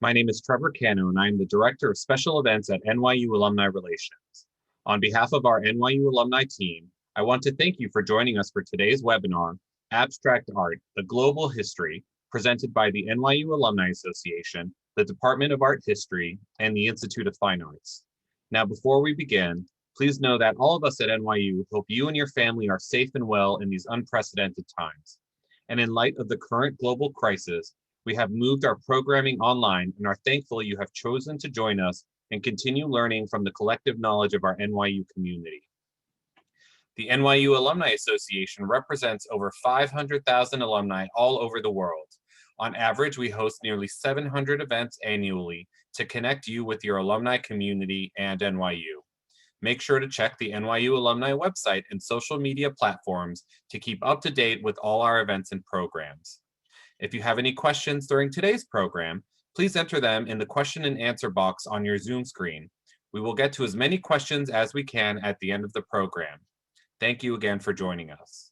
My name is Trevor Cano, and I am the Director of Special Events at NYU Alumni Relations. On behalf of our NYU alumni team, I want to thank you for joining us for today's webinar, Abstract Art, A Global History, presented by the NYU Alumni Association, the Department of Art History, and the Institute of Fine Arts. Now, before we begin, please know that all of us at NYU hope you and your family are safe and well in these unprecedented times. And in light of the current global crisis, we have moved our programming online and are thankful you have chosen to join us and continue learning from the collective knowledge of our NYU community. The NYU Alumni Association represents over 500,000 alumni all over the world. On average, we host nearly 700 events annually to connect you with your alumni community and NYU. Make sure to check the NYU Alumni website and social media platforms to keep up to date with all our events and programs. If you have any questions during today's program, please enter them in the question and answer box on your Zoom screen. We will get to as many questions as we can at the end of the program. Thank you again for joining us.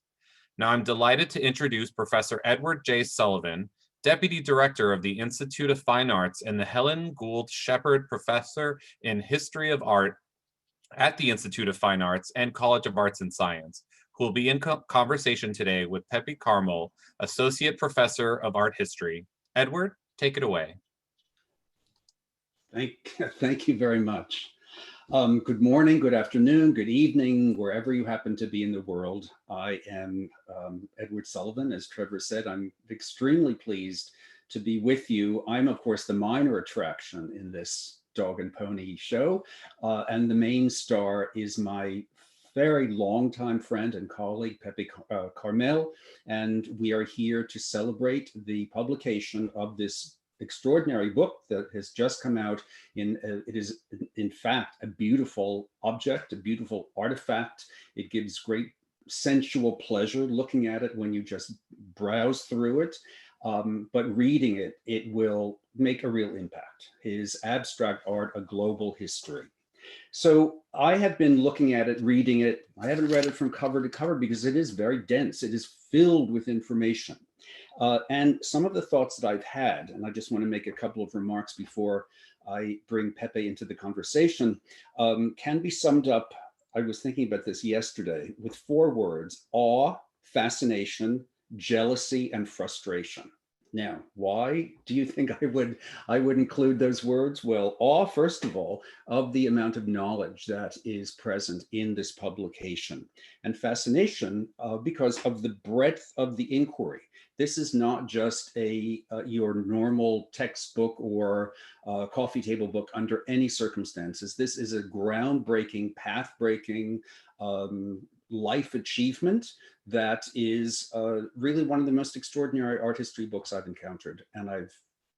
Now I'm delighted to introduce Professor Edward J. Sullivan, Deputy Director of the Institute of Fine Arts and the Helen Gould Shepard Professor in History of Art at the Institute of Fine Arts and College of Arts and Science, who will be in conversation today with Pepe Karmel, Associate Professor of Art History. Edward, take it away. Thank you very much. Good morning, good afternoon, good evening, wherever you happen to be in the world. I am Edward Sullivan. As Trevor said, I'm extremely pleased to be with you. I'm, of course, the minor attraction in this dog and pony show, and the main star is my very longtime friend and colleague, Pepe Karmel, and we are here to celebrate the publication of this extraordinary book that has just come out. It is, in fact, a beautiful object, a beautiful artifact. It gives great sensual pleasure looking at it when you just browse through it. But reading it, it will make a real impact. His Abstract Art, A Global History. So I have been looking at it, reading it. I haven't read it from cover to cover because it is very dense. It is filled with information. And some of the thoughts that I've had, and I just want to make a couple of remarks before I bring Pepe into the conversation, can be summed up, I was thinking about this yesterday, with 4 words: awe, fascination, jealousy, and frustration. Now, why do you think I would include those words? Well, awe, first of all, of the amount of knowledge that is present in this publication, and fascination because of the breadth of the inquiry. This is not just your normal textbook or coffee table book under any circumstances. This is a groundbreaking, path-breaking life achievement that is really one of the most extraordinary art history books I've encountered. And I've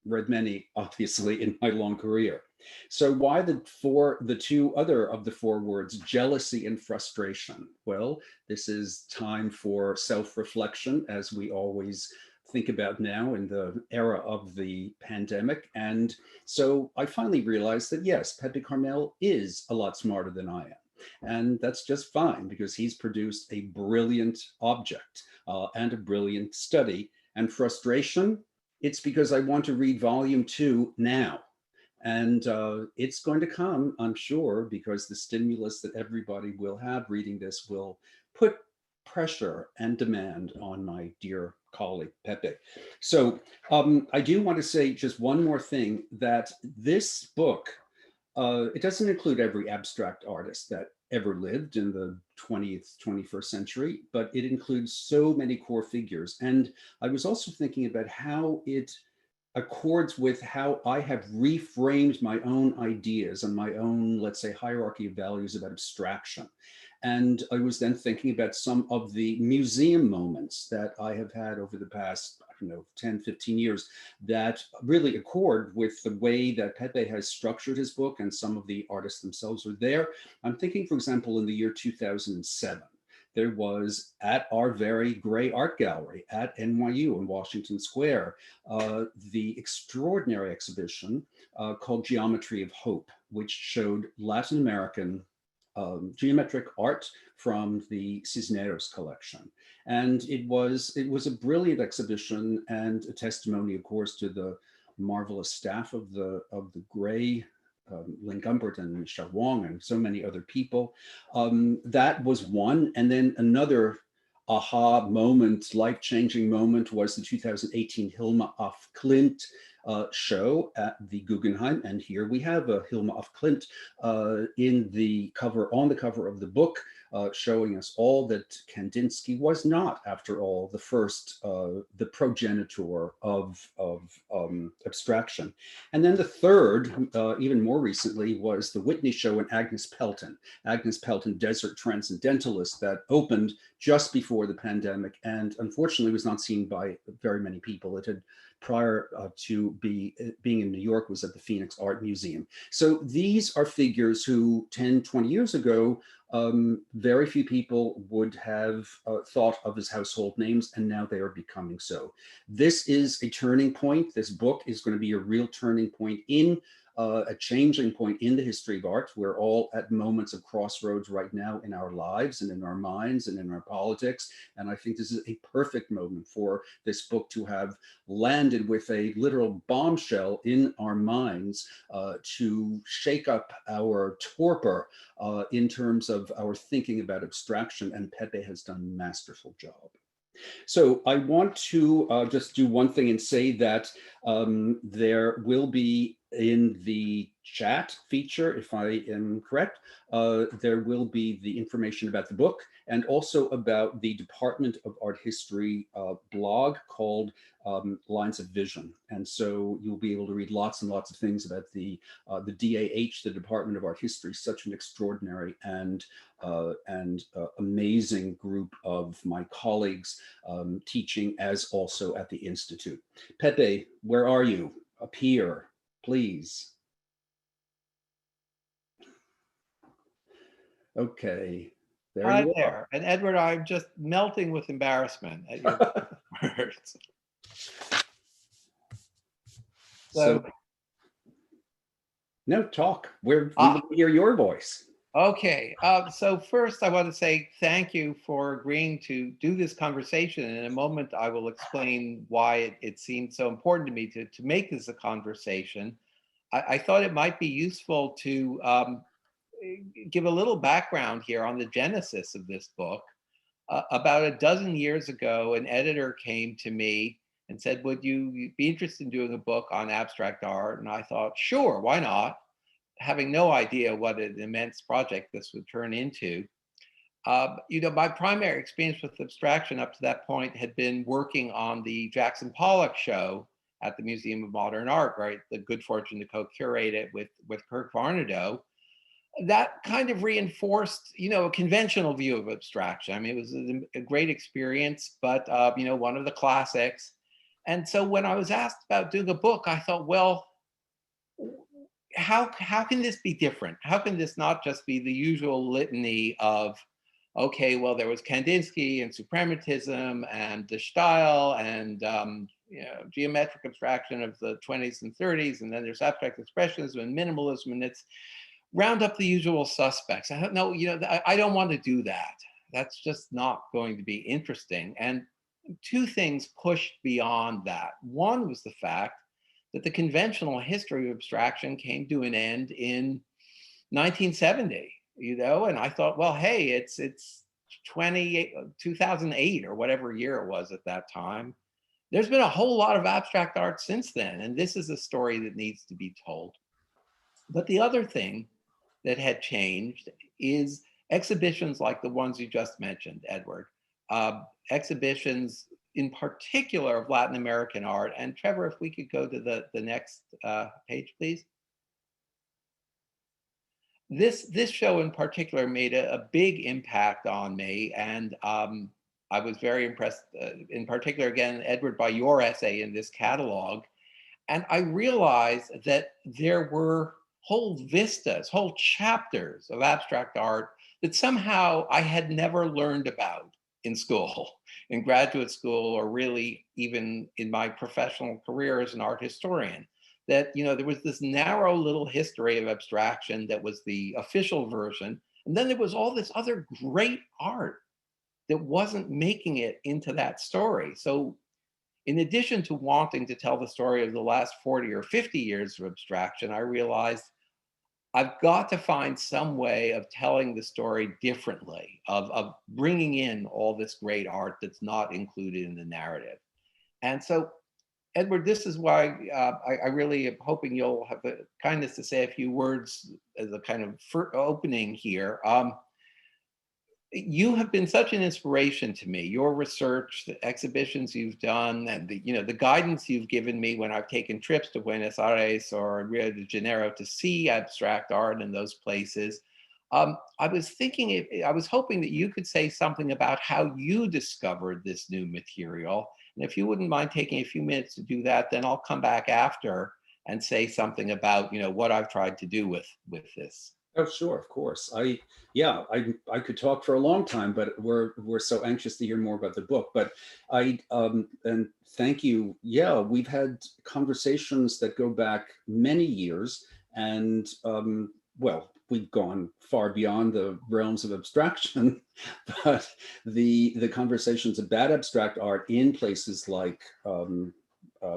read many, obviously, in my long career. So why the 2 other of the 4 words, jealousy and frustration? Well, this is time for self-reflection, as we always think about now in the era of the pandemic. And so I finally realized that, yes, Pepe Karmel is a lot smarter than I am. And that's just fine, because he's produced a brilliant object and a brilliant study. And frustration, it's because I want to read volume 2 now. And it's going to come, I'm sure, because the stimulus that everybody will have reading this will put pressure and demand on my dear colleague, Pepe. So I do want to say just one more thing, that this book, it doesn't include every abstract artist that ever lived in the 20th, 21st century, but it includes so many core figures. And I was also thinking about how it accords with how I have reframed my own ideas and my own, let's say, hierarchy of values about abstraction. And I was then thinking about some of the museum moments that I have had over the past, 10, 15 years that really accord with the way that Pepe has structured his book, and some of the artists themselves are there. I'm thinking, for example, in the year 2007, there was at our very gray art gallery at NYU in Washington Square, the extraordinary exhibition called Geometry of Hope, which showed Latin American geometric art from the Cisneros collection. And it was a brilliant exhibition and a testimony, of course, to the marvelous staff of the Gray, Lynn Gumbert and Michelle Wong and so many other people. That was one. And then another aha moment, life-changing moment, was the 2018 Hilma af Klint show at the Guggenheim. And here we have a Hilma af Klint in the cover, on the cover of the book, showing us all that Kandinsky was not, after all, the first, the progenitor of abstraction. And then the third, even more recently, was the Whitney Show and Agnes Pelton, Desert Transcendentalist, that opened just before the pandemic and unfortunately was not seen by very many people. It had, prior to being in New York, was at the Phoenix Art Museum. So these are figures who 10, 20 years ago, very few people would have thought of as household names, and now they are becoming so. This is a turning point. This book is going to be a real turning point, in a changing point in the history of art. We're all at moments of crossroads right now in our lives and in our minds and in our politics. And I think this is a perfect moment for this book to have landed with a literal bombshell in our minds, to shake up our torpor in terms of our thinking about abstraction. And Pepe has done a masterful job. So I want to just do one thing and say that there will be, in the chat feature, if I am correct, there will be the information about the book and also about the Department of Art History blog called Lines of Vision. And so you'll be able to read lots and lots of things about the DAH, the Department of Art History, such an extraordinary and amazing group of my colleagues teaching as also at the Institute. Pepe, where are you? Up here, please. Okay, there Right you there. are. And Edward, I'm just melting with embarrassment at your words. So no, talk. We will hear your voice. Okay, so first I want to say thank you for agreeing to do this conversation. In a moment, I will explain why it seemed so important to me to make this a conversation. I thought it might be useful to give a little background here on the genesis of this book. About a dozen years ago, an editor came to me and said, would you be interested in doing a book on abstract art? And I thought, sure, why not? Having no idea what an immense project this would turn into. You know, my primary experience with abstraction up to that point had been working on the Jackson Pollock show at the Museum of Modern Art, right? The good fortune to co-curate it with Kirk Varnado. That kind of reinforced, you know, a conventional view of abstraction. I mean, it was a great experience, but, you know, one of the classics. And so when I was asked about doing a book, I thought, well, how can this be different? How can this not just be the usual litany of, okay, well, there was Kandinsky and suprematism and the style and you know, geometric abstraction of the 20s and 30s, and then there's abstract expressionism and minimalism, and it's round up the usual suspects. I don't know, you know, I don't want to do that. That's just not going to be interesting. And two things pushed beyond that. One was the fact that the conventional history of abstraction came to an end in 1970, you know, and I thought, well, hey, it's 2008 or whatever year it was at that time. There's been a whole lot of abstract art since then, and this is a story that needs to be told. But the other thing that had changed is exhibitions like the ones you just mentioned, Edward. Exhibitions in particular of Latin American art. And Trevor, if we could go to the next page, please. This show in particular made a big impact on me. And I was very impressed, in particular, again, Edward, by your essay in this catalog. And I realized that there were whole vistas, whole chapters of abstract art that somehow I had never learned about in school, in graduate school, or really even in my professional career as an art historian. That, you know, there was this narrow little history of abstraction that was the official version. And then there was all this other great art that wasn't making it into that story. So in addition to wanting to tell the story of the last 40 or 50 years of abstraction, I realized I've got to find some way of telling the story differently, of bringing in all this great art that's not included in the narrative. And so, Edward, this is why I really am hoping you'll have the kindness to say a few words as a kind of opening here. You have been such an inspiration to me. Your research, the exhibitions you've done, and the guidance you've given me when I've taken trips to Buenos Aires or Rio de Janeiro to see abstract art in those places. I was hoping that you could say something about how you discovered this new material. And if you wouldn't mind taking a few minutes to do that, then I'll come back after and say something about what I've tried to do with this. Oh, sure, of course. I could talk for a long time, but we're so anxious to hear more about the book. But and thank you. Yeah, we've had conversations that go back many years, and well, we've gone far beyond the realms of abstraction, but the conversations about abstract art in places like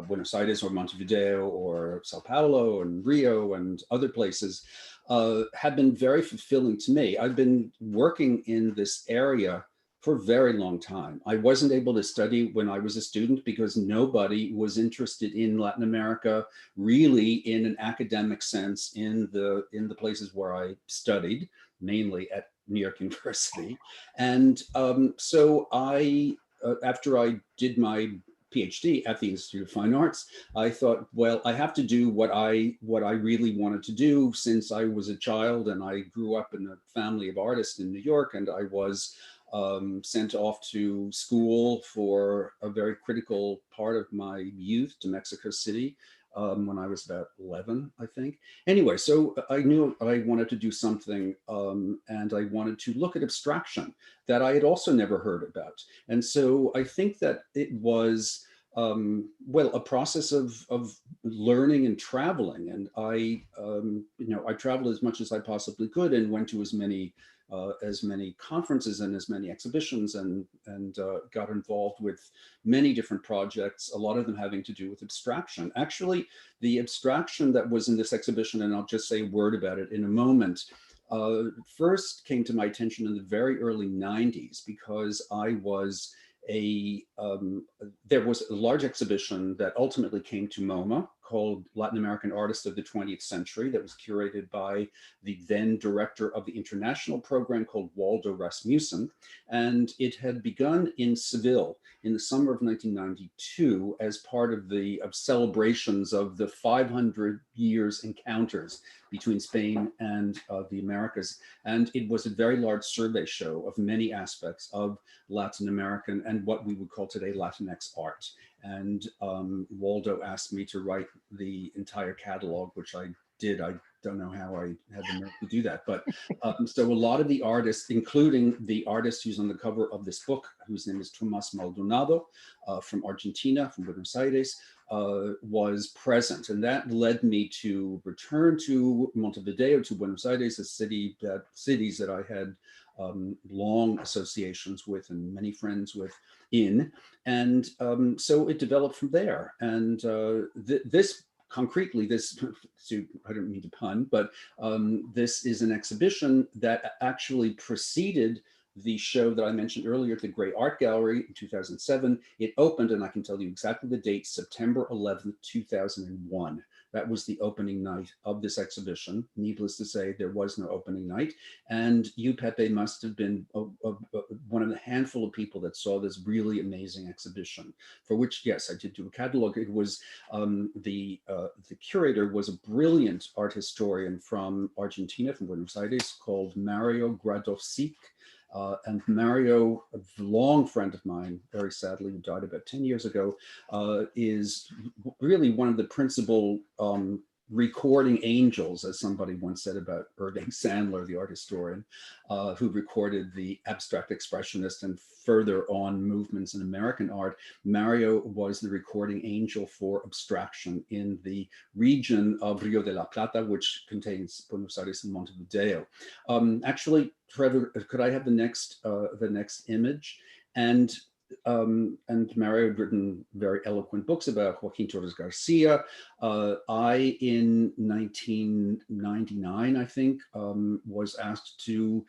Buenos Aires or Montevideo or Sao Paulo and Rio and other places have been very fulfilling to me. I've been working in this area for a very long time. I wasn't able to study when I was a student because nobody was interested in Latin America really in an academic sense in the places where I studied, mainly at New York University. And so after I did my PhD at the Institute of Fine Arts, I thought, well, I have to do what I really wanted to do since I was a child and I grew up in a family of artists in New York, and I was sent off to school for a very critical part of my youth to Mexico City when I was about 11, I think. Anyway, so I knew I wanted to do something and I wanted to look at abstraction that I had also never heard about. And so I think that it was, well, a process of learning and traveling. And I traveled as much as I possibly could and went to as many conferences and as many exhibitions and got involved with many different projects, a lot of them having to do with abstraction. Actually, the abstraction that was in this exhibition, and I'll just say a word about it in a moment, first came to my attention in the very early 90s because I was there was a large exhibition that ultimately came to MoMA called Latin American Artists of the 20th Century that was curated by the then director of the international program called Waldo Rasmussen. And it had begun in Seville in the summer of 1992 as part of the celebrations of the 500 years encounters between Spain and the Americas. And it was a very large survey show of many aspects of Latin American and what we would call today Latinx art. And Waldo asked me to write the entire catalog, which I did. I don't know how I had the nerve to do that. But so a lot of the artists, including the artist who's on the cover of this book, whose name is Tomás Maldonado from Argentina, from Buenos Aires, was present. And that led me to return to Montevideo, to Buenos Aires, cities that I had long associations with and many friends with and so it developed from there. And this concretely, I don't mean to pun, but this is an exhibition that actually preceded the show that I mentioned earlier at the Gray Art Gallery in 2007. It opened, and I can tell you exactly the date, September 11th, 2001. That was the opening night of this exhibition. Needless to say, there was no opening night. And you, Pepe, must have been one of the handful of people that saw this really amazing exhibition, for which, yes, I did do a catalog. It was, the curator was a brilliant art historian from Argentina, from Buenos Aires, called Mario Gradovsik. And Mario, a long friend of mine, very sadly, who died about 10 years ago, is really one of the principal recording angels, as somebody once said about Irving Sandler, the art historian, who recorded the abstract expressionist and further on movements in American art. Mario was the recording angel for abstraction in the region of Rio de la Plata, which contains Buenos Aires and Montevideo. Actually, Trevor, could I have the next image? And and Mario had written very eloquent books about Joaquin Torres Garcia. I, in 1999, I think, was asked to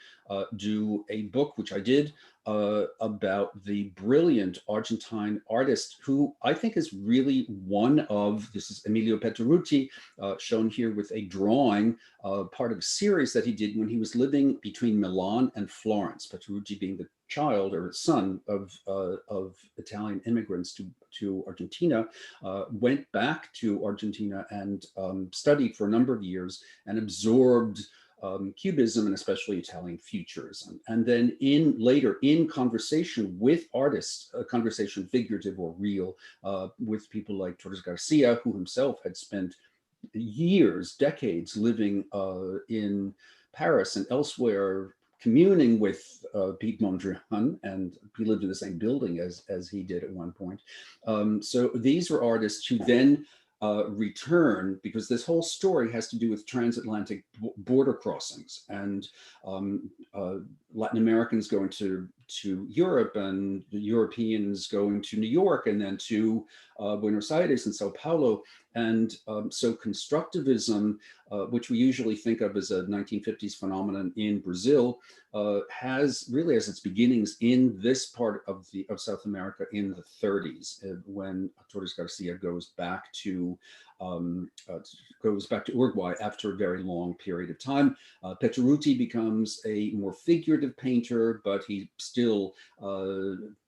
do a book, which I did, about the brilliant Argentine artist who I think is really one of, this is Emilio Petrucci, shown here with a drawing, part of a series that he did when he was living between Milan and Florence, Petrucci being the child or son of Italian immigrants to Argentina, went back to Argentina and studied for a number of years and absorbed Cubism and especially Italian Futurism. And then later in conversation with artists, conversation figurative or real, with people like Torres Garcia, who himself had spent years, decades living in Paris and elsewhere, communing with Piet Mondrian, and he lived in the same building as he did at one point. So these were artists who then return, because this whole story has to do with transatlantic border crossings and Latin Americans going to Europe and the Europeans going to New York and then to Buenos Aires and Sao Paulo. And so constructivism, which we usually think of as a 1950s phenomenon in Brazil, has really as its beginnings in this part of South America in the 30s, when Torres Garcia goes back to Uruguay after a very long period of time. Petrucci becomes a more figurative painter, but he still,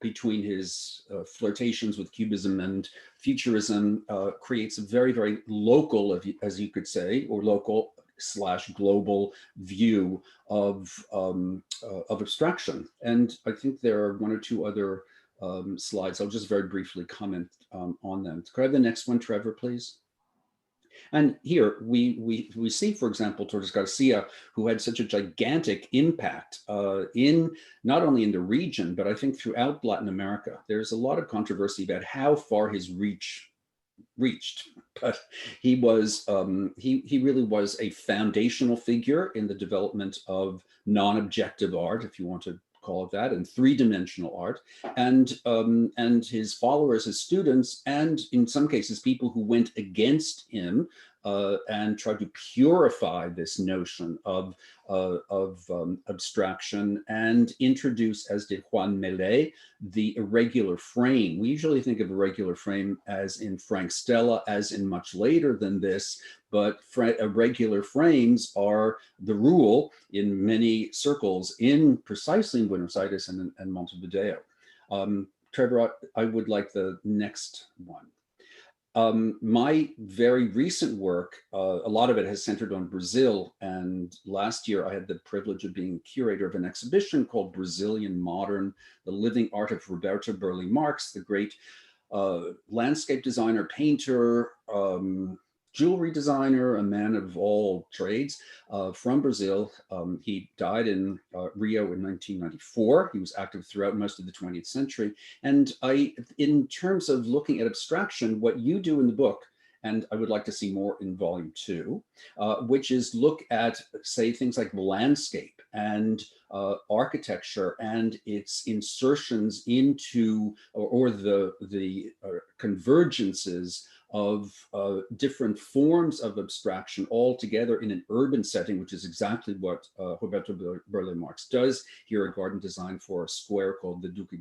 between his flirtations with Cubism and Futurism, creates a very, very local, as you could say, or local / global view of abstraction. And I think there are one or two other slides. I'll just very briefly comment on them. Could I have the next one, Trevor, please? And here we see, for example, Torres Garcia, who had such a gigantic impact in not only in the region, but I think throughout Latin America. There's a lot of controversy about how far his reach reached, but he was he really was a foundational figure in the development of non-objective art, if you want to call it that, and three-dimensional art, and his followers, his students, and in some cases people who went against him and tried to purify this notion of abstraction and introduce, as did Juan Millet, the irregular frame. We usually think of irregular frame as in Frank Stella, as in much later than this, but irregular frames are the rule in many circles precisely in Buenos Aires and Montevideo. Trevor, I would like the next one. My very recent work, a lot of it has centered on Brazil. And last year I had the privilege of being curator of an exhibition called Brazilian Modern, the Living Art of Roberto Burle Marx, the great landscape designer, painter, jewelry designer, a man of all trades from Brazil. He died in Rio in 1994. He was active throughout most of the 20th century. And in terms of looking at abstraction, what you do in the book, and I would like to see more in volume 2, which is look at, say, things like landscape and architecture and its insertions into, or the convergences of different forms of abstraction all together in an urban setting, which is exactly what Roberto Burle Marx does here at Garden Design for a square called the Duque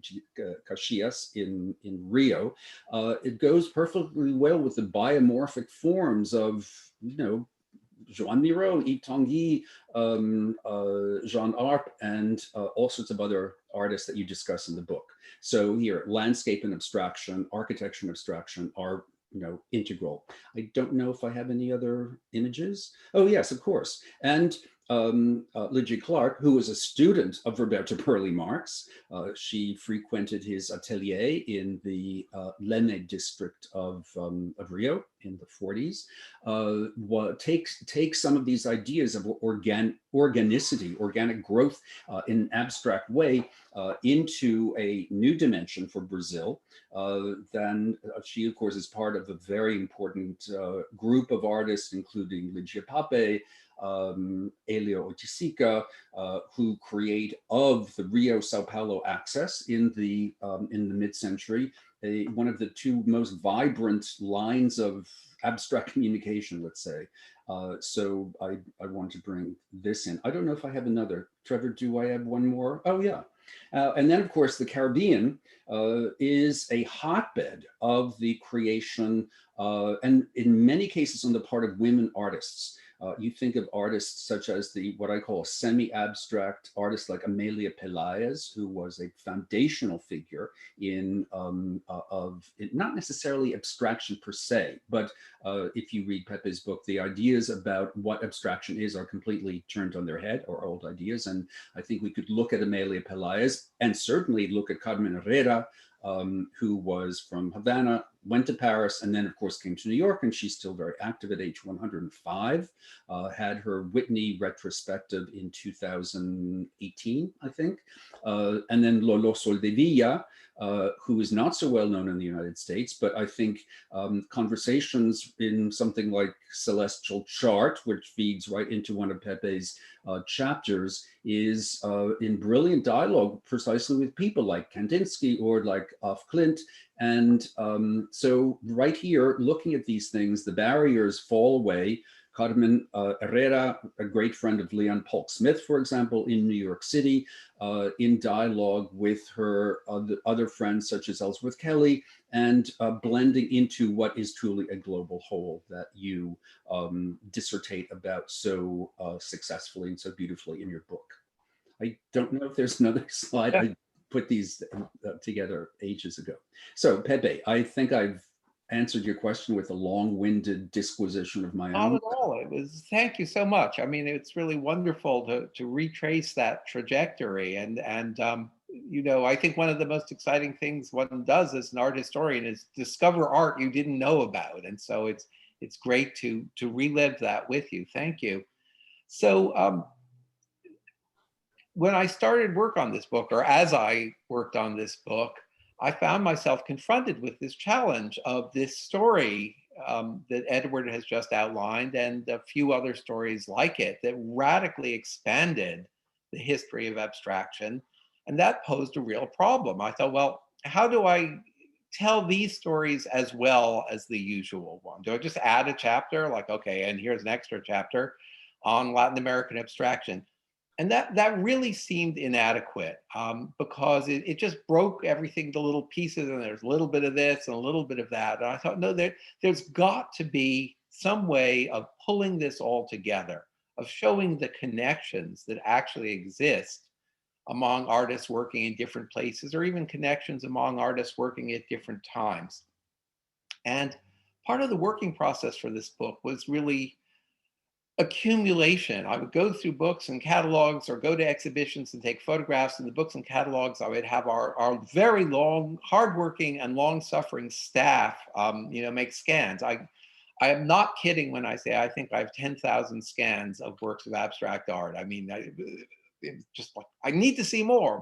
Caxias in Rio. It goes perfectly well with the biomorphic forms of, Joan Miro, Yves Tanguy, Jean Arp, and all sorts of other artists that you discuss in the book. So here, landscape and abstraction, architecture and abstraction are integral. I don't know if I have any other images. Oh yes, of course. And Lygia Clark, who was a student of Roberto Burle Marx, she frequented his atelier in the Leme district of Rio in the 40s. Takes some of these ideas of organicity, organic growth in an abstract way into a new dimension for Brazil. Then she, of course, is part of a very important group of artists, including Lygia Pape, Elio Oiticica, who create of the Rio-Sao Paulo axis in the mid-century, one of the two most vibrant lines of abstract communication, let's say. So I want to bring this in. I don't know if I have another. Trevor, do I have one more? Oh, yeah. And then, of course, the Caribbean is a hotbed of the creation, and in many cases on the part of women artists. You think of artists such as what I call semi-abstract artists like Amelia Pelaez, who was a foundational figure in not necessarily abstraction per se, but if you read Pepe's book, the ideas about what abstraction is are completely turned on their head, or old ideas. And I think we could look at Amelia Pelaez and certainly look at Carmen Herrera, who was from Havana, went to Paris, and then of course came to New York, and she's still very active at age 105, had her Whitney retrospective in 2018, I think. And then Lolo Soldevilla, who is not so well known in the United States, but I think conversations in something like Celestial Chart, which feeds right into one of Pepe's chapters, is in brilliant dialogue precisely with people like Kandinsky or like Af Klint. And so right here, looking at these things, the barriers fall away. Carmen Herrera, a great friend of Leon Polk Smith, for example, in New York City, in dialogue with her other friends such as Ellsworth Kelly, and blending into what is truly a global whole that you dissertate about so successfully and so beautifully in your book. I don't know if there's another slide. I put these together ages ago. So Pepe, I think I've answered your question with a long-winded disquisition of my Not own. at all. It was, thank you so much. I mean, it's really wonderful to retrace that trajectory. And you know, I think one of the most exciting things one does as an art historian is discover art you didn't know about. And so it's great to relive that with you. Thank you. So when I started work on this book, or as I worked on this book, I found myself confronted with this challenge of this story that Edward has just outlined, and a few other stories like it that radically expanded the history of abstraction. And that posed a real problem. I thought, well, how do I tell these stories as well as the usual one? Do I just add a chapter like, okay, and here's an extra chapter on Latin American abstraction? And that really seemed inadequate because it just broke everything to little pieces, and there's a little bit of this and a little bit of that. And I thought, no, there's got to be some way of pulling this all together, of showing the connections that actually exist among artists working in different places, or even connections among artists working at different times. And part of the working process for this book was really accumulation. I would go through books and catalogs, or go to exhibitions and take photographs. In the books and catalogs, I would have our very long, hardworking and long-suffering staff, you know, make scans. I am not kidding when I say I think I have 10,000 scans of works of abstract art. I mean, it's just like, I need to see more.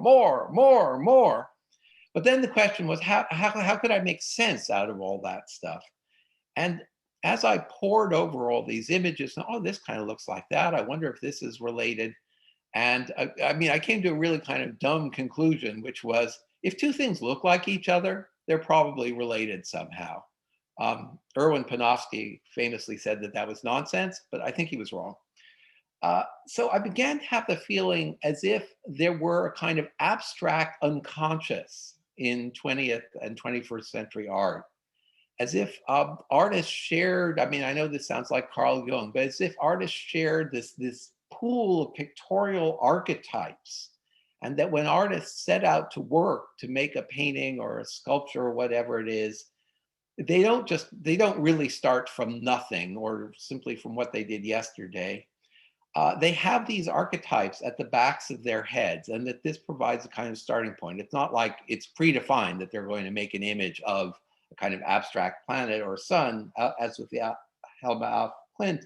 But then the question was, how could I make sense out of all that stuff? And as I pored over all these images, oh, this kind of looks like that. I wonder if this is related. And I mean, I came to a really kind of dumb conclusion, which was, if two things look like each other, they're probably related somehow. Erwin Panofsky famously said that that was nonsense, but I think he was wrong. So I began to have the feeling as if there were a kind of abstract unconscious in 20th and 21st century art. As if artists shared, I mean, I know this sounds like Carl Jung, but as if artists shared this pool of pictorial archetypes, and that when artists set out to work to make a painting or a sculpture or whatever it is, they don't really start from nothing or simply from what they did yesterday. They have these archetypes at the backs of their heads, and that this provides a kind of starting point. It's not like it's predefined that they're going to make an image of a kind of abstract planet or sun, as with the Helma af Klint,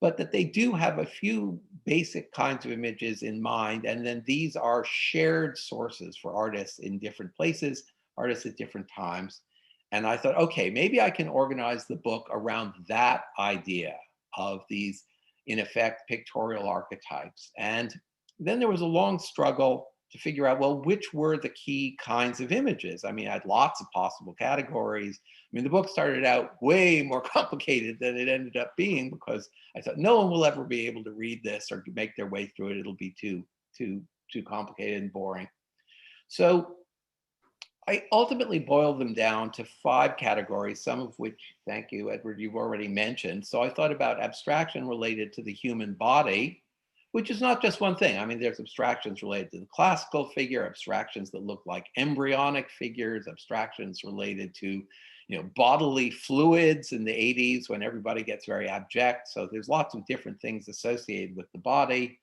but that they do have a few basic kinds of images in mind, and then these are shared sources for artists in different places, artists at different times. And I thought, okay, maybe I can organize the book around that idea of these in effect, pictorial archetypes. And then there was a long struggle to figure out, well, which were the key kinds of images? I mean, I had lots of possible categories. I mean, the book started out way more complicated than it ended up being because I thought no one will ever be able to read this or make their way through it. It'll be too complicated and boring. So I ultimately boiled them down to 5 categories, some of which, thank you, Edward, you've already mentioned. So I thought about abstraction related to the human body, which is not just one thing. I mean, there's abstractions related to the classical figure, abstractions that look like embryonic figures, abstractions related to, bodily fluids in the 80s when everybody gets very abject. So there's lots of different things associated with the body.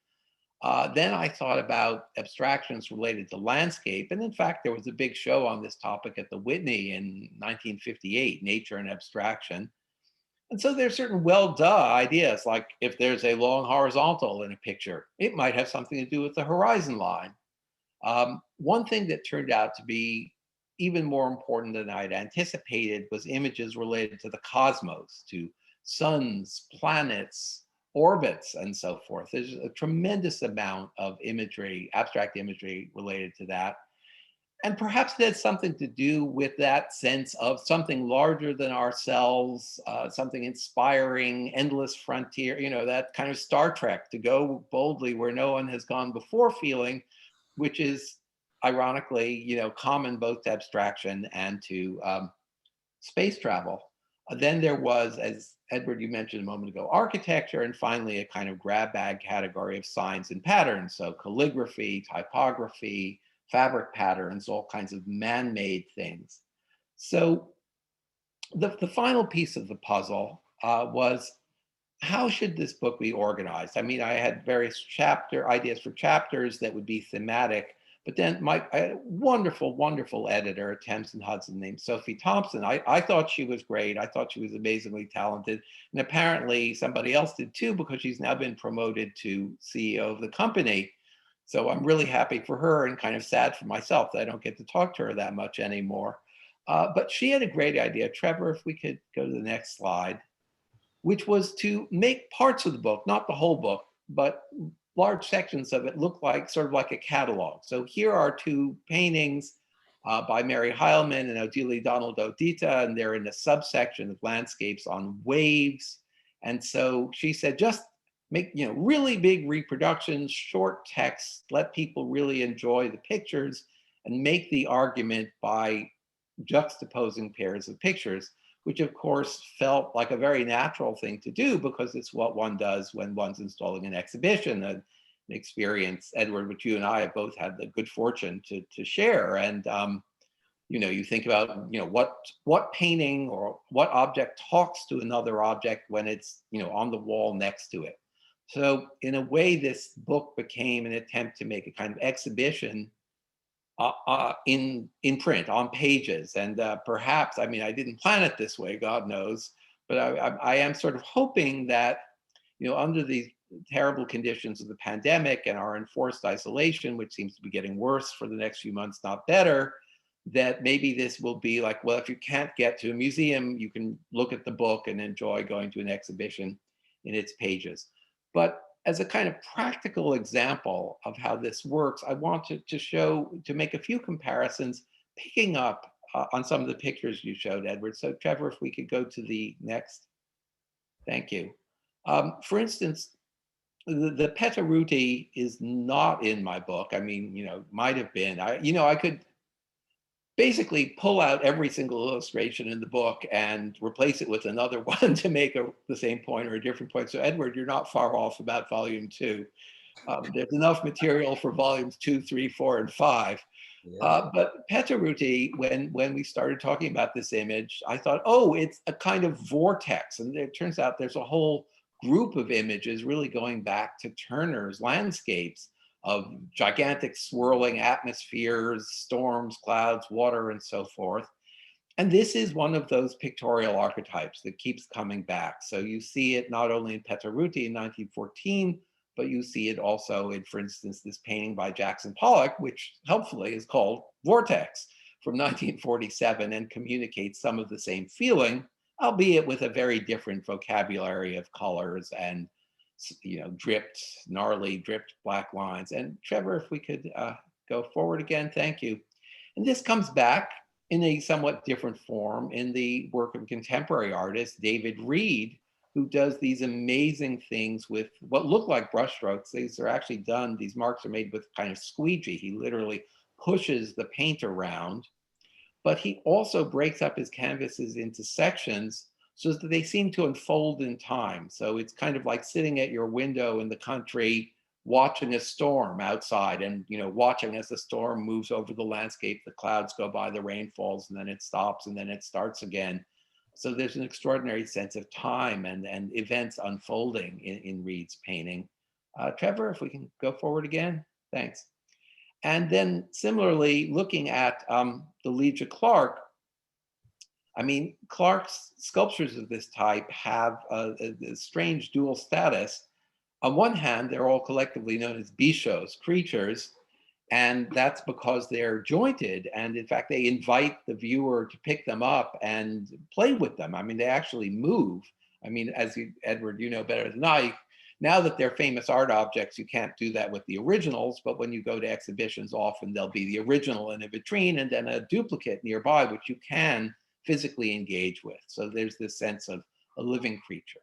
Then I thought about abstractions related to landscape. And in fact, there was a big show on this topic at the Whitney in 1958, Nature and Abstraction. And so there's certain well-duh ideas, like if there's a long horizontal in a picture, it might have something to do with the horizon line. One thing that turned out to be even more important than I'd anticipated was images related to the cosmos, to suns, planets, orbits, and so forth. There's a tremendous amount of imagery, abstract imagery related to that. And perhaps that's something to do with that sense of something larger than ourselves, something inspiring, endless frontier, that kind of Star Trek, to go boldly where no one has gone before feeling, which is ironically, common both to abstraction and to space travel. Then there was, as Edward, you mentioned a moment ago, architecture, and finally a kind of grab bag category of signs and patterns. So calligraphy, typography, fabric patterns, all kinds of man-made things. So the final piece of the puzzle was, how should this book be organized? I mean, I had various ideas for chapters that would be thematic, but then I had a wonderful, wonderful editor at Thames and Hudson named Sophie Thompson. I thought she was great. I thought she was amazingly talented. And apparently somebody else did too, because she's now been promoted to CEO of the company. So I'm really happy for her and kind of sad for myself that I don't get to talk to her that much anymore. But she had a great idea. Trevor, if we could go to the next slide, which was to make parts of the book, not the whole book, but large sections of it look like sort of like a catalog. So here are 2 paintings by Mary Heilman and Odile Donald Odita, and they're in a subsection of landscapes on waves. And so she said, just make really big reproductions, short text, let people really enjoy the pictures, and make the argument by juxtaposing pairs of pictures, which of course felt like a very natural thing to do because it's what one does when one's installing an exhibition, an experience, Edward, which you and I have both had the good fortune to share. And you think about what painting or what object talks to another object when it's on the wall next to it. So in a way, this book became an attempt to make a kind of exhibition in print on pages. And perhaps, I mean, I didn't plan it this way, God knows, but I am sort of hoping that, under these terrible conditions of the pandemic and our enforced isolation, which seems to be getting worse for the next few months, not better, that maybe this will be like, well, if you can't get to a museum, you can look at the book and enjoy going to an exhibition in its pages. But as a kind of practical example of how this works, I wanted to make a few comparisons, picking up on some of the pictures you showed, Edward. So Trevor, if we could go to the next. Thank you. For instance, the Petaruti is not in my book. I mean, might have been. I could basically pull out every single illustration in the book and replace it with another one to make the same point or a different point. So Edward, you're not far off about volume 2. There's enough material for volumes 2, 3, 4, and 5. Yeah. But Petaruti, when we started talking about this image, I thought, oh, it's a kind of vortex. And it turns out there's a whole group of images really going back to Turner's landscapes of gigantic swirling atmospheres, storms, clouds, water, and so forth. And this is one of those pictorial archetypes that keeps coming back. So you see it not only in Petaruti in 1914, but you see it also in, for instance, this painting by Jackson Pollock, which helpfully is called Vortex from 1947 and communicates some of the same feeling, albeit with a very different vocabulary of colors and dripped, gnarly, dripped black lines. And Trevor, if we could go forward again, thank you. And this comes back in a somewhat different form in the work of contemporary artist David Reed, who does these amazing things with what look like brushstrokes. These are actually done, these marks are made with kind of squeegee. He literally pushes the paint around, but he also breaks up his canvases into sections so that they seem to unfold in time. So it's kind of like sitting at your window in the country, watching a storm outside and watching as the storm moves over the landscape, the clouds go by, the rain falls, and then it stops, and then it starts again. So there's an extraordinary sense of time and events unfolding in Reed's painting. Trevor, if we can go forward again, thanks. And then similarly, looking at the Legia Clark, I mean, Clark's sculptures of this type have a strange dual status. On one hand, they're all collectively known as bichos, creatures, and that's because they're jointed. And in fact, they invite the viewer to pick them up and play with them. I mean, they actually move. I mean, Edward, you know better than I, now that they're famous art objects, you can't do that with the originals, but when you go to exhibitions, often there'll be the original in a vitrine and then a duplicate nearby, which you can physically engage with. So there's this sense of a living creature.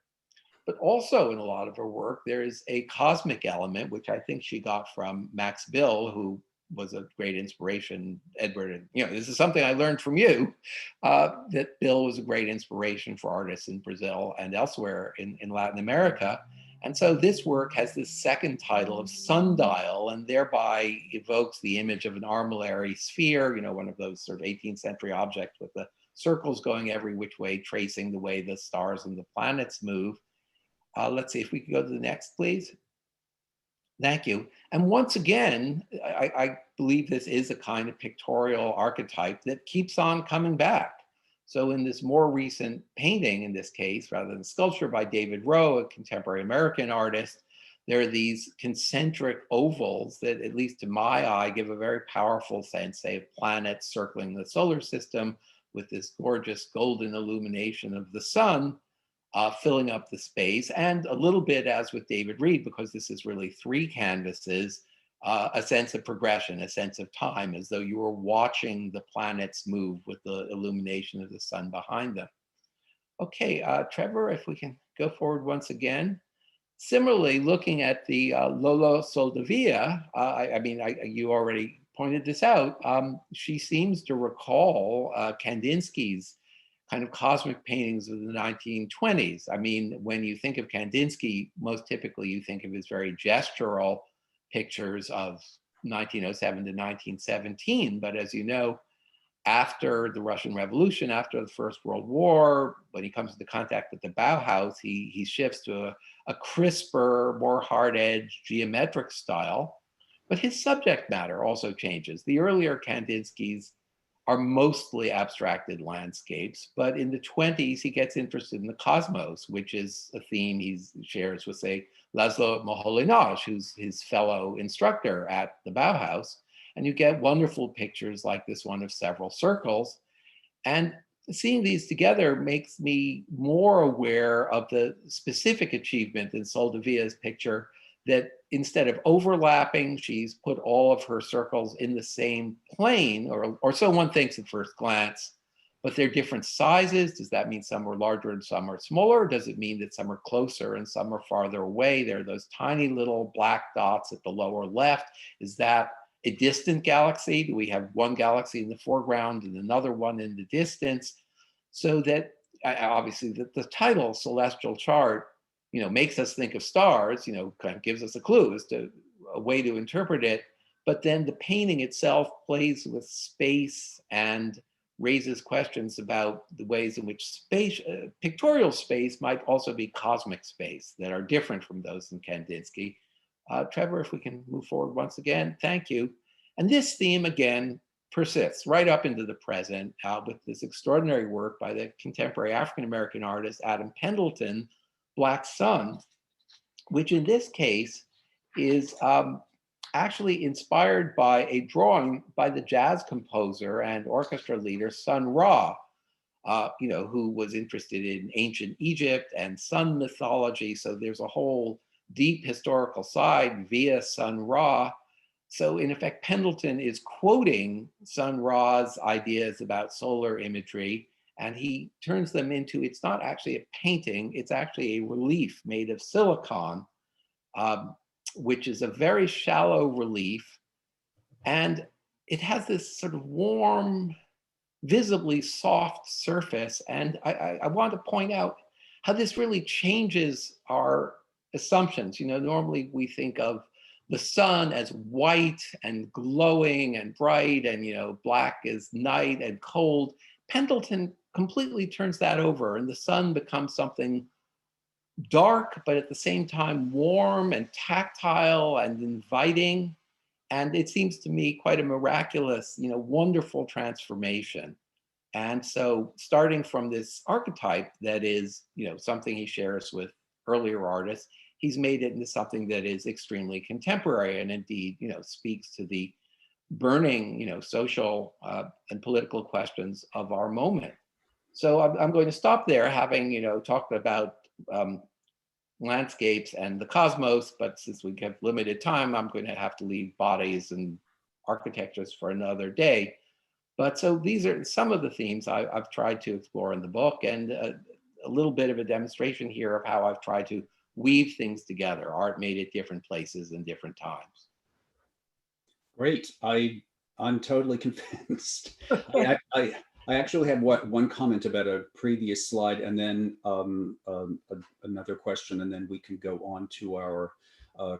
But also in a lot of her work, there is a cosmic element, which I think she got from Max Bill, who was a great inspiration. Edward, this is something I learned from you, that Bill was a great inspiration for artists in Brazil and elsewhere in Latin America. And so this work has this second title of sundial, and thereby evokes the image of an armillary sphere, one of those sort of 18th century objects with the circles going every which way, tracing the way the stars and the planets move. Let's see if we could go to the next, please. Thank you. And once again, I believe this is a kind of pictorial archetype that keeps on coming back. So in this more recent painting, in this case, rather than sculpture by David Rowe, a contemporary American artist, there are these concentric ovals that, at least to my eye, give a very powerful sense, say, of planets circling the solar system with this gorgeous golden illumination of the sun, filling up the space, and a little bit as with David Reed, because this is really three canvases, a sense of progression, a sense of time, as though you were watching the planets move with the illumination of the sun behind them. Okay, Trevor, if we can go forward once again. Similarly, looking at the Lolo Soldevilla, you already pointed this out, she seems to recall Kandinsky's kind of cosmic paintings of the 1920s. I mean, when you think of Kandinsky, most typically you think of his very gestural pictures of 1907 to 1917. But as you know, after the Russian Revolution, after the First World War, when he comes into contact with the Bauhaus, he shifts to a crisper, more hard-edged geometric style. But his subject matter also changes. The earlier Kandinskys are mostly abstracted landscapes, but in the 20s, he gets interested in the cosmos, which is a theme he shares with, say, Laszlo Moholy-Nagy, who's his fellow instructor at the Bauhaus. And you get wonderful pictures like this one of several circles. And seeing these together makes me more aware of the specific achievement in Soldevilla's picture, that instead of overlapping, she's put all of her circles in the same plane, or so one thinks at first glance, but they're different sizes. Does that mean some are larger and some are smaller? Does it mean that some are closer and some are farther away? There are those tiny little black dots at the lower left. Is that a distant galaxy? Do we have one galaxy in the foreground and another one in the distance? So that obviously the title Celestial Chart makes us think of stars, kind of gives us a clue as to a way to interpret it. But then the painting itself plays with space and raises questions about the ways in which space, pictorial space, might also be cosmic space that are different from those in Kandinsky. Trevor, if we can move forward once again, thank you. And this theme again persists right up into the present with this extraordinary work by the contemporary African-American artist Adam Pendleton, Black Sun, which in this case is actually inspired by a drawing by the jazz composer and orchestra leader Sun Ra, who was interested in ancient Egypt and sun mythology. So there's a whole deep historical side via Sun Ra. So in effect, Pendleton is quoting Sun Ra's ideas about solar imagery, and he turns them into, it's not actually a painting, it's actually a relief made of silicon, which is a very shallow relief. And it has this sort of warm, visibly soft surface. And I want to point out how this really changes our assumptions. You know, normally we think of the sun as white and glowing and bright, and, you know, black is night and cold. Pendleton completely turns that over, and the sun becomes something dark, but at the same time warm and tactile and inviting. And it seems to me quite a miraculous, you know, wonderful transformation. And so starting from this archetype that is, you know, something he shares with earlier artists, he's made it into something that is extremely contemporary and indeed, you know, speaks to the burning, you know, social and political questions of our moment. So I'm going to stop there, having, you know, talked about landscapes and the cosmos, but since we have limited time, I'm going to have to leave bodies and architectures for another day. But so these are some of the themes I've tried to explore in the book, and a little bit of a demonstration here of how I've tried to weave things together, art made at different places and different times. Great. I'm totally convinced. I actually have one comment about a previous slide, and then another question, and then we can go on to our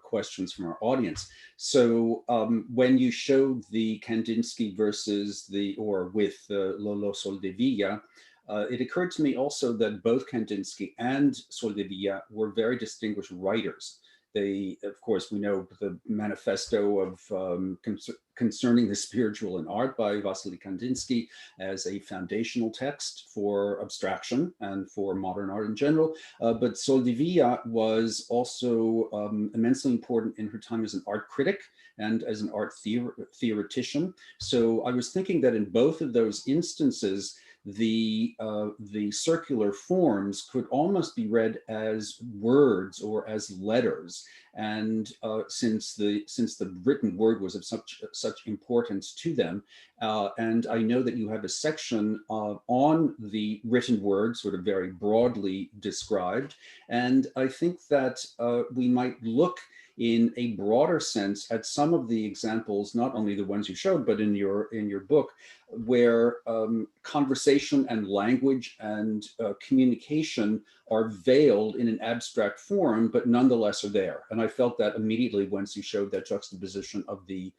questions from our audience. So when you showed the Kandinsky versus with Lolo Soldevilla, it occurred to me also that both Kandinsky and Soldevilla were very distinguished writers. They, of course, we know the manifesto of concerning the spiritual in art by Vasily Kandinsky as a foundational text for abstraction and for modern art in general. But Soldevilla was also immensely important in her time as an art critic and as an art theoretician. So I was thinking that in both of those instances, the circular forms could almost be read as words or as letters, and since the written word was of such importance to them, and I know that you have a section on the written word, sort of very broadly described, and I think that we might look in a broader sense at some of the examples, not only the ones you showed, but in your book, where conversation and language and communication are veiled in an abstract form, but nonetheless are there. And I felt that immediately once you showed that juxtaposition of the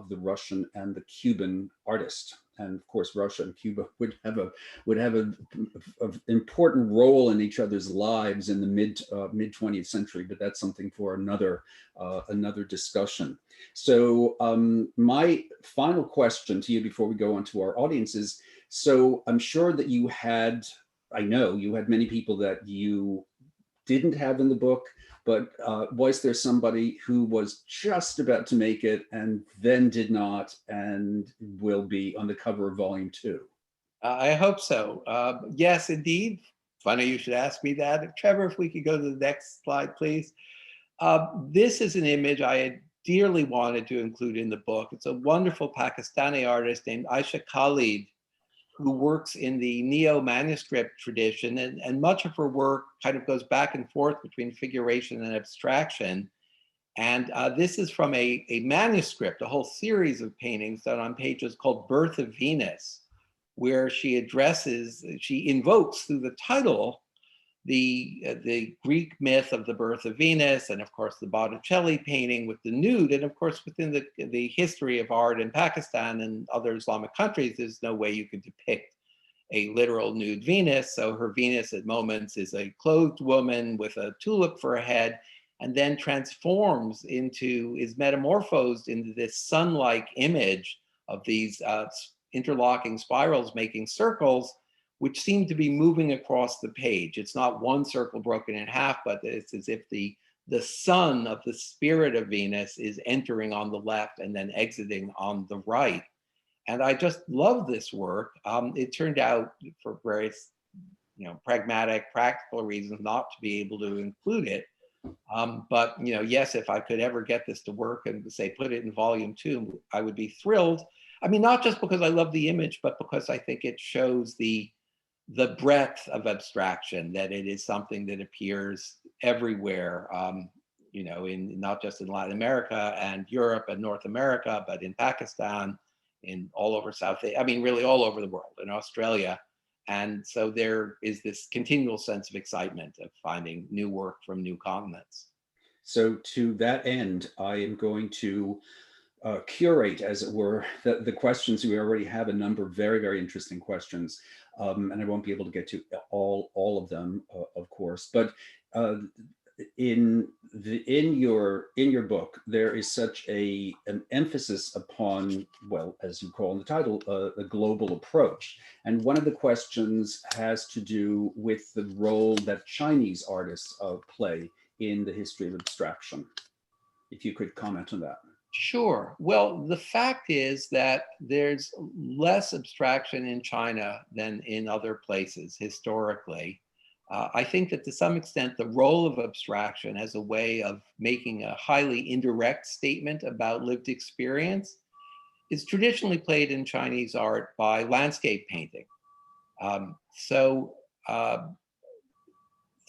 Russian and the Cuban artist. And of course, Russia and Cuba would have an important role in each other's lives in the mid 20th century, but that's something for another discussion. So my final question to you before we go on to our audience is, so I'm sure that I know you had many people that you didn't have in the book, but was there somebody who was just about to make it and then did not and will be on the cover of volume 2? I hope so. Yes, indeed. Funny you should ask me that. Trevor, if we could go to the next slide, please. This is an image I had dearly wanted to include in the book. It's a wonderful Pakistani artist named Aisha Khalid, who works in the neo-manuscript tradition, and much of her work kind of goes back and forth between figuration and abstraction. And this is from a manuscript, a whole series of paintings done on pages called Birth of Venus, where she invokes through the title the Greek myth of the birth of Venus, and of course the Botticelli painting with the nude. And of course, within the history of art in Pakistan and other Islamic countries, there's no way you could depict a literal nude Venus. So her Venus at moments is a clothed woman with a tulip for a head, and then is metamorphosed into this sun-like image of these interlocking spirals making circles, which seem to be moving across the page. It's not one circle broken in half, but it's as if the sun of the spirit of Venus is entering on the left and then exiting on the right. And I just love this work. It turned out, for various pragmatic, practical reasons, not to be able to include it. But yes, if I could ever get this to work and say put it in volume 2, I would be thrilled. I mean, not just because I love the image, but because I think it shows the breadth of abstraction, that it is something that appears everywhere, in not just in Latin America and Europe and North America, but in Pakistan, in all over I mean, really all over the world, in Australia. And so there is this continual sense of excitement of finding new work from new continents. So to that end, I am going to curate, as it were, the questions. We already have a number of very, very interesting questions, and I won't be able to get to all of them, of course. But in your book, there is such an emphasis upon, well, as you call in the title, a global approach. And one of the questions has to do with the role that Chinese artists play in the history of abstraction. If you could comment on that. Sure. Well, the fact is that there's less abstraction in China than in other places historically. I think that to some extent, the role of abstraction as a way of making a highly indirect statement about lived experience is traditionally played in Chinese art by landscape painting. So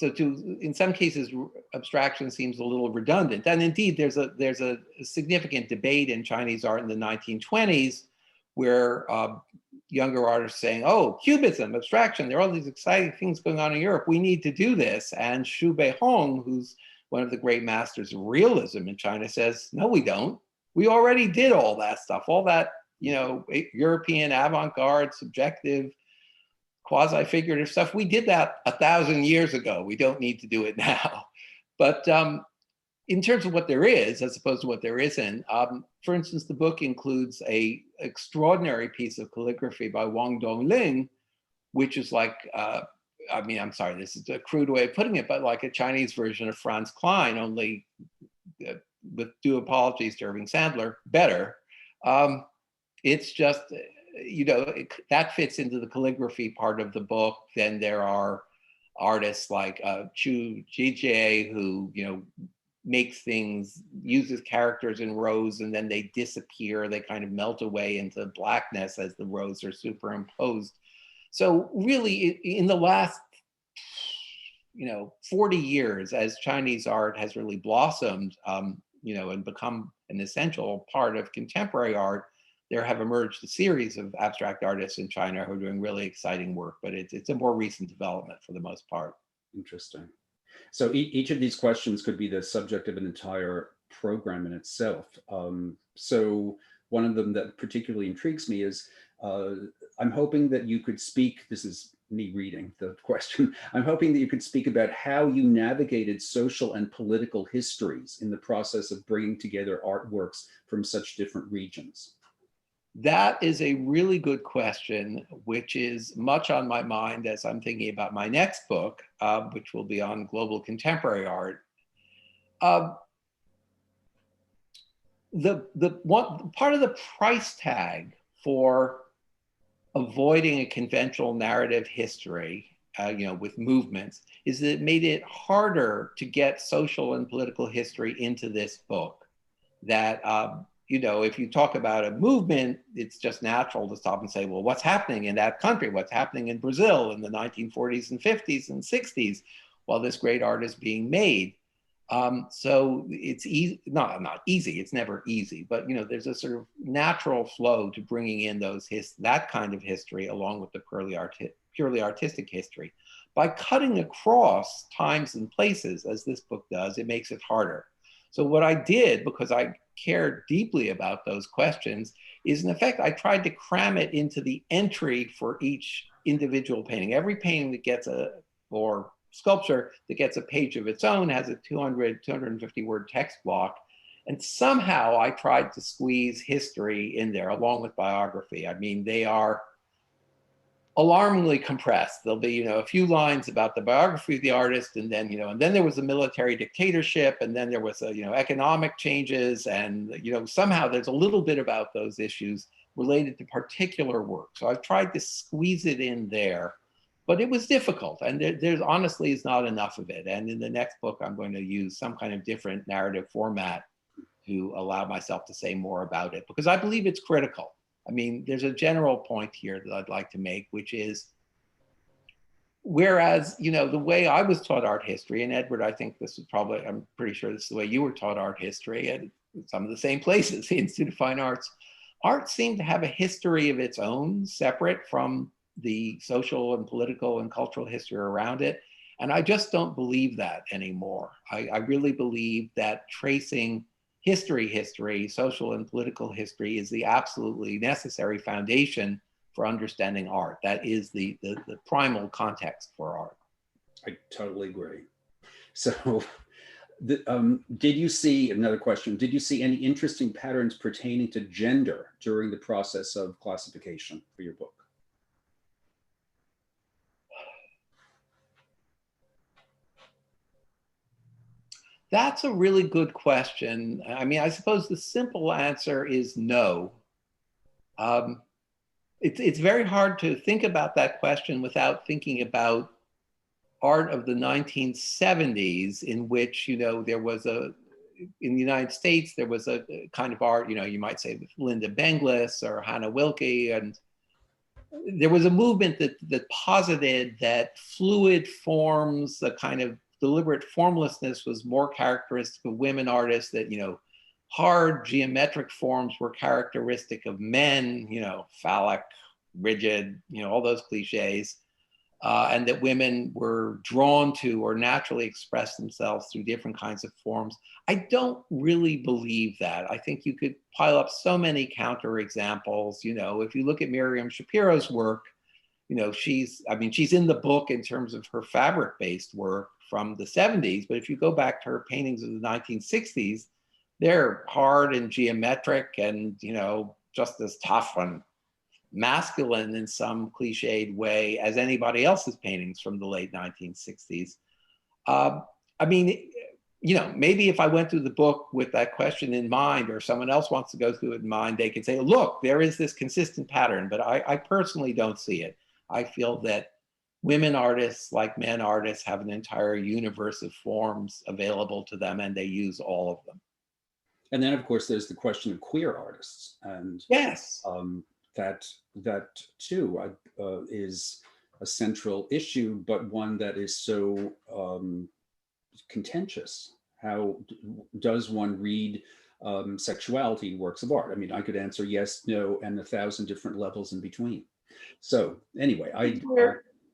in some cases, abstraction seems a little redundant. And indeed, there's a significant debate in Chinese art in the 1920s where younger artists saying, oh, cubism, abstraction, there are all these exciting things going on in Europe. We need to do this. And Xu Beihong, who's one of the great masters of realism in China, says, no, we don't. We already did all that stuff, all that, European avant-garde, subjective, quasi-figurative stuff. We did that 1,000 years ago. We don't need to do it now. But in terms of what there is, as opposed to what there isn't, for instance, the book includes an extraordinary piece of calligraphy by Wang Dongling, which is like, I'm sorry, this is a crude way of putting it, but like a Chinese version of Franz Klein, only with due apologies to Irving Sandler, better. It's just, that fits into the calligraphy part of the book. Then there are artists like Chu Jie, who, makes things, uses characters in rows, and then they disappear. They kind of melt away into blackness as the rows are superimposed. So really, in the last, 40 years, as Chinese art has really blossomed, and become an essential part of contemporary art, there have emerged a series of abstract artists in China who are doing really exciting work, but it's a more recent development for the most part. Interesting. So each of these questions could be the subject of an entire program in itself. So one of them that particularly intrigues me is, I'm hoping that you could speak, this is me reading the question, I'm hoping that you could speak about how you navigated social and political histories in the process of bringing together artworks from such different regions. That is a really good question, which is much on my mind as I'm thinking about my next book, which will be on global contemporary art. The one part of the price tag for avoiding a conventional narrative history, with movements, is that it made it harder to get social and political history into this book. That if you talk about a movement, it's just natural to stop and say, well, what's happening in that country? What's happening in Brazil in the 1940s and 50s and 60s while this great art is being made? So it's easy, not easy, it's never easy, but there's a sort of natural flow to bringing in that kind of history along with the purely artistic history. By cutting across times and places, as this book does, it makes it harder. So what I did, because I cared deeply about those questions, is in effect, I tried to cram it into the entry for each individual painting. Every painting that gets or sculpture that gets a page of its own has a 250 word text block. And somehow I tried to squeeze history in there along with biography. I mean, they are alarmingly compressed. There'll be, a few lines about the biography of the artist, and then, and then there was a military dictatorship, and then there was economic changes, and, somehow there's a little bit about those issues related to particular work. So I've tried to squeeze it in there, But it was difficult, and there's honestly is not enough of it. And in the next book, I'm going to use some kind of different narrative format to allow myself to say more about it, because I believe it's critical. I mean, there's a general point here that I'd like to make, which is, whereas, you know, the way I was taught art history, and Edward, I think this is probably, I'm pretty sure this is the way you were taught art history at some of the same places, the Institute of Fine Arts, art seemed to have a history of its own, separate from the social and political and cultural history around it. And I just don't believe that anymore. I really believe that tracing history, social and political history is the absolutely necessary foundation for understanding art. That is the primal context for art. I totally agree. So did you see, another question, did you see any interesting patterns pertaining to gender during the process of classification for your book? That's a really good question. I mean, I suppose the simple answer is no. It's very hard to think about that question without thinking about art of the 1970s, in which, you know, there was in the United States, there was a kind of art, you know, you might say with Linda Benglis or Hannah Wilke, and there was a movement that posited that fluid forms, the kind of deliberate formlessness was more characteristic of women artists, that, you know, hard geometric forms were characteristic of men, you know, phallic, rigid, you know, all those cliches, and that women were drawn to or naturally express themselves through different kinds of forms. I don't really believe that. I think you could pile up so many counterexamples. You know, if you look at Miriam Shapiro's work, you know, she's in the book in terms of her fabric-based work from the 70s, but if you go back to her paintings of the 1960s, they're hard and geometric and, you know, just as tough and masculine in some cliched way as anybody else's paintings from the late 1960s. I mean, you know, maybe if I went through the book with that question in mind, or someone else wants to go through it in mind, they could say, look, there is this consistent pattern, but I personally don't see it. I feel that women artists, like men artists, have an entire universe of forms available to them, and they use all of them. And then, of course, there's the question of queer artists, and yes, that too is a central issue, but one that is so contentious. How does one read sexuality in works of art? I mean, I could answer yes, no, and 1,000 different levels in between. So anyway,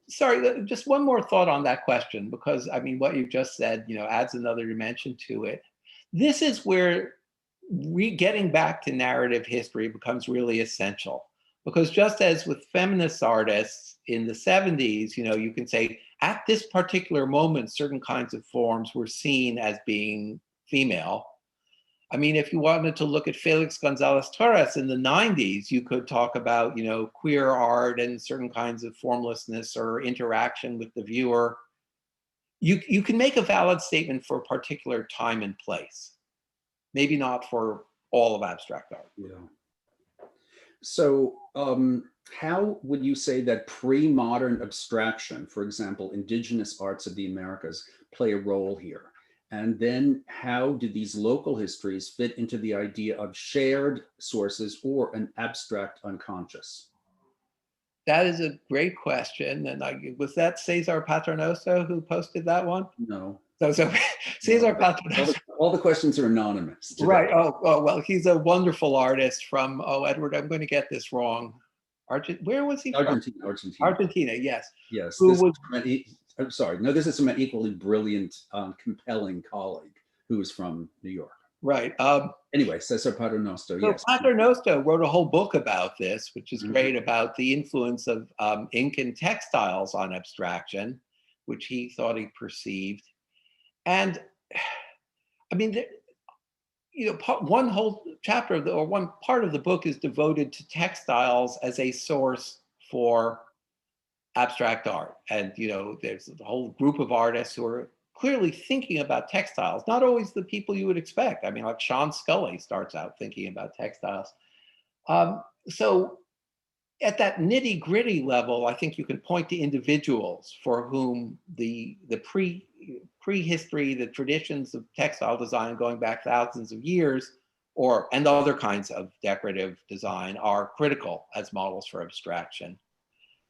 sorry, just one more thought on that question, because I mean, what you just said, you know, adds another dimension to it. This is where getting back to narrative history becomes really essential, because just as with feminist artists in the 70s, you know, you can say at this particular moment, certain kinds of forms were seen as being female. I mean, if you wanted to look at Felix Gonzalez Torres in the 90s, you could talk about, you know, queer art and certain kinds of formlessness or interaction with the viewer. You can make a valid statement for a particular time and place, maybe not for all of abstract art. Yeah. So how would you say that pre-modern abstraction, for example, indigenous arts of the Americas, play a role here? And then how do these local histories fit into the idea of shared sources or an abstract unconscious? That is a great question. And was that Cesar Paternoso who posted that one? No. So Cesar Paternoso. All the questions are anonymous today. Right. Oh, well, he's a wonderful artist from, Edward, I'm going to get this wrong. Where was he from? Argentina, yes. Yes. I'm sorry. No, this is from an equally brilliant, compelling colleague who is from New York. Right. Anyway, Cesar Paternoster, so yes. Paternoster wrote a whole book about this, which is great, about the influence of Incan textiles on abstraction, which he thought he perceived. And I mean, you know, one whole chapter or one part of the book is devoted to textiles as a source for abstract art. And, you know, there's a whole group of artists who are clearly thinking about textiles, not always the people you would expect. I mean, like Sean Scully starts out thinking about textiles. So at that nitty gritty level, I think you can point to individuals for whom the prehistory, the traditions of textile design going back thousands of years, and other kinds of decorative design are critical as models for abstraction.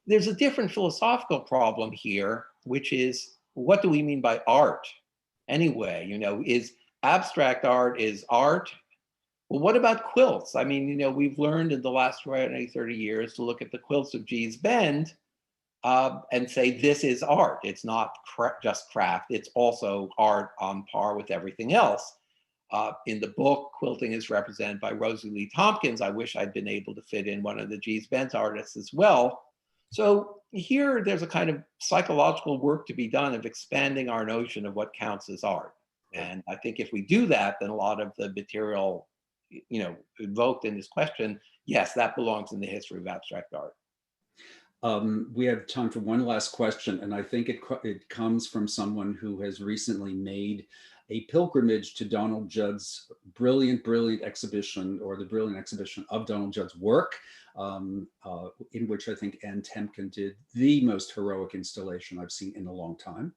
There's a different philosophical problem here, which is, what do we mean by art? Anyway, is abstract art is art? Well, what about quilts? I mean, we've learned in the last 20, 30 years to look at the quilts of Gee's Bend and say this is art. It's not just craft. It's also art on par with everything else. In the book, quilting is represented by Rosie Lee Tompkins. I wish I'd been able to fit in one of the Gee's Bend artists as well. So here, there's a kind of psychological work to be done of expanding our notion of what counts as art. And I think if we do that, then a lot of the material, evoked in this question, yes, that belongs in the history of abstract art. We have time for one last question, and I think it comes from someone who has recently made a pilgrimage to Donald Judd's brilliant exhibition, or the brilliant exhibition of Donald Judd's work, in which I think Ann Temkin did the most heroic installation I've seen in a long time.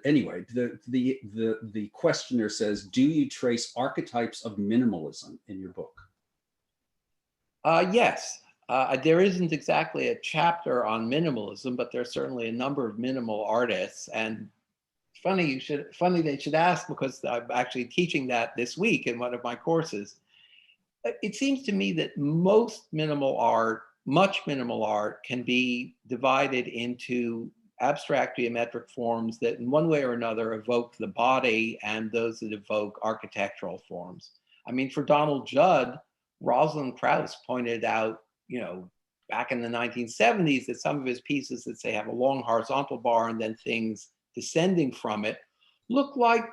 Anyway, the questioner says, do you trace archetypes of minimalism in your book? Yes. There isn't exactly a chapter on minimalism, but there's certainly a number of minimal artists. And funny they should ask, because I'm actually teaching that this week in one of my courses. It seems to me that much minimal art can be divided into abstract geometric forms that in one way or another evoke the body, and those that evoke architectural forms. I mean, for Donald Judd, Rosalind Krauss pointed out, back in the 1970s, that some of his pieces that say have a long horizontal bar and then things descending from it look like,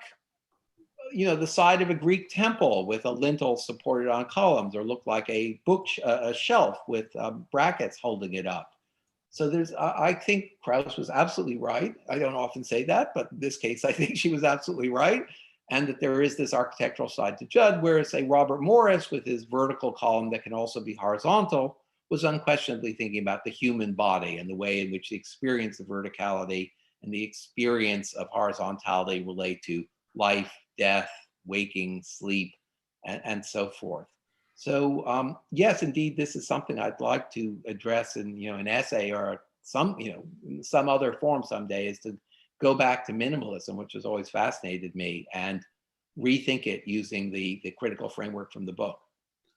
the side of a Greek temple with a lintel supported on columns, or look like a shelf with brackets holding it up. So I think Krauss was absolutely right. I don't often say that, but in this case, I think she was absolutely right. And that there is this architectural side to Judd, whereas, say, Robert Morris, with his vertical column that can also be horizontal, was unquestionably thinking about the human body and the way in which the experience of verticality and the experience of horizontality relate to life, death, waking, sleep, and so forth. So yes, indeed, this is something I'd like to address in an essay or some other form someday, is to go back to minimalism, which has always fascinated me, and rethink it using the critical framework from the book.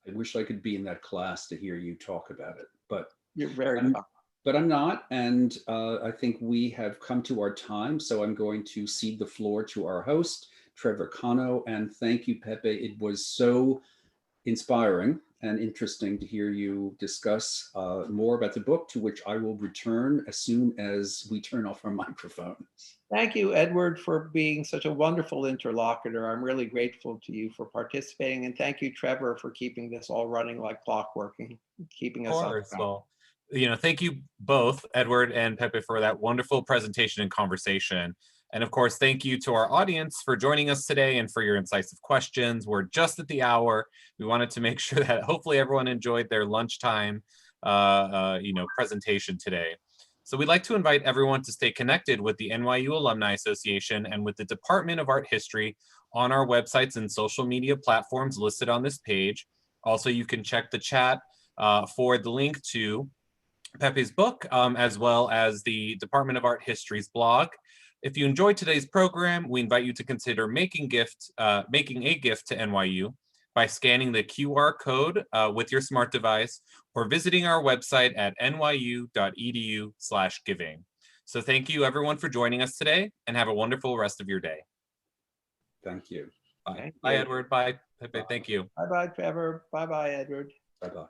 I wish I could be in that class to hear you talk about it, but you're very welcome. But I'm not, and I think we have come to our time, so I'm going to cede the floor to our host, Trevor Cano, and thank you, Pepe. It was so inspiring and interesting to hear you discuss more about the book, to which I will return as soon as we turn off our microphones. Thank you, Edward, for being such a wonderful interlocutor. I'm really grateful to you for participating, and thank you, Trevor, for keeping this all running like clockwork and keeping us on track. Well, thank you both, Edward and Pepe, for that wonderful presentation and conversation. And of course, thank you to our audience for joining us today and for your incisive questions. We're just at the hour. We wanted to make sure that hopefully everyone enjoyed their lunchtime, presentation today. So we'd like to invite everyone to stay connected with the NYU Alumni Association and with the Department of Art History on our websites and social media platforms listed on this page. Also, you can check the chat for the link to Pepe's book, as well as the Department of Art History's blog. If you enjoyed today's program, we invite you to consider making a gift to NYU by scanning the QR code with your smart device, or visiting our website at nyu.edu/giving. So thank you everyone for joining us today, and have a wonderful rest of your day. Thank you. Bye. Bye, Edward. Bye, Pepe. Thank you. Bye-bye, Trevor. Bye-bye, Edward. Bye-bye.